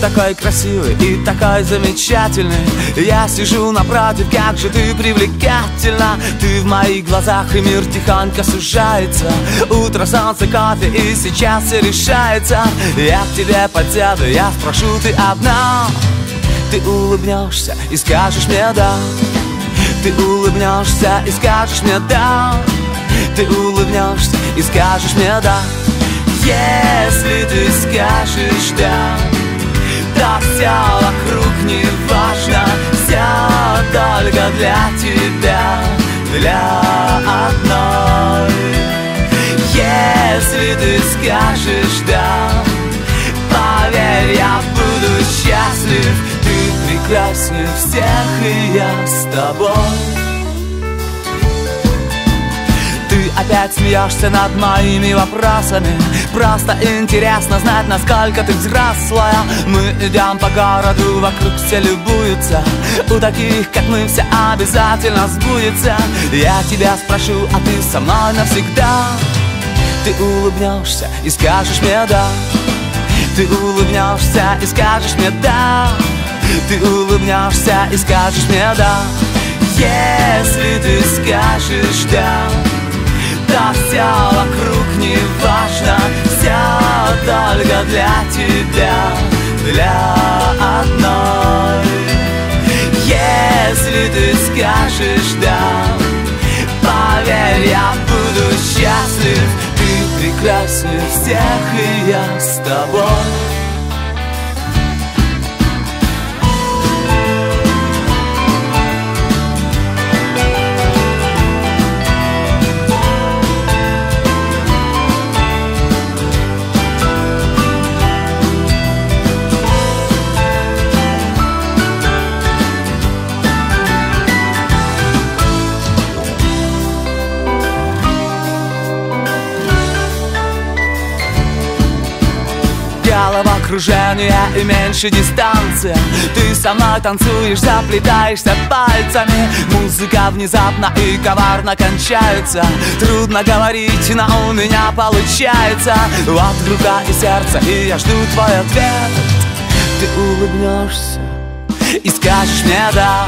такой красивый и такой замечательный. Я сижу напротив, как же ты привлекательна. Ты в моих глазах, и мир тихонько сужается. Утро, солнце, кофе, и сейчас все решается. Я к тебе подсяду, я спрошу, ты одна. Ты улыбнешься и скажешь мне да. Ты улыбнешься и скажешь мне да. Ты улыбнешься и скажешь мне да. Если ты скажешь да, то все вокруг не важно. Все только для тебя, для одной. Если ты скажешь да, поверь, я буду счастлив. Ты прекраснее всех, и я с тобой. Ты опять смеешься над моими вопросами. Просто интересно знать, насколько ты взрослая. Мы идем по городу, вокруг все любуются. У таких, как мы, все обязательно сбудется. Я тебя спрошу, а ты со мной навсегда. Ты улыбнешься и скажешь мне да. Ты улыбнешься и скажешь мне да. Ты улыбнешься и скажешь мне да. Если ты скажешь да, то все вокруг не важно. Все только для тебя, для одной. Если ты скажешь да, поверь, я буду счастлив. Ты прекраснее всех, и я с тобой. Головокружение и меньше дистанция. Ты со мной танцуешь, заплетаешься пальцами. Музыка внезапно и коварно кончается. Трудно говорить, но у меня получается. Вот рука и сердце, и я жду твой ответ. Ты улыбнешься и скажешь мне да.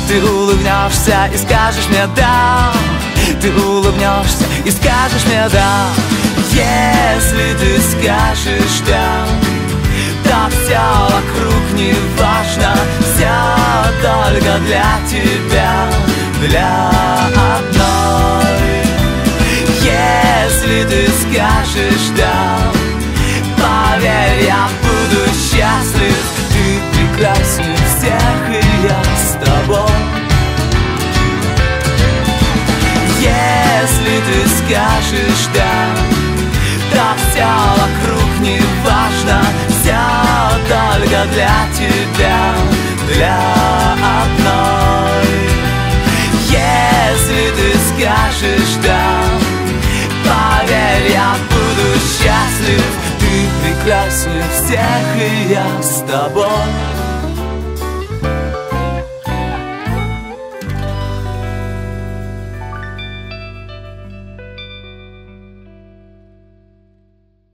Ты улыбнешься и скажешь мне да. Ты улыбнешься и скажешь мне да. Если ты скажешь да, то все вокруг не важно. Все только для тебя, для одной. Если ты скажешь да, поверь, я буду счастлив. Ты прекраснее всех, и я с тобой. Если ты скажешь да, то все вокруг не важно. Все только для тебя, для одной. Если ты скажешь да, поверь, я буду счастлив. Ты прекраснее всех, и я с тобой.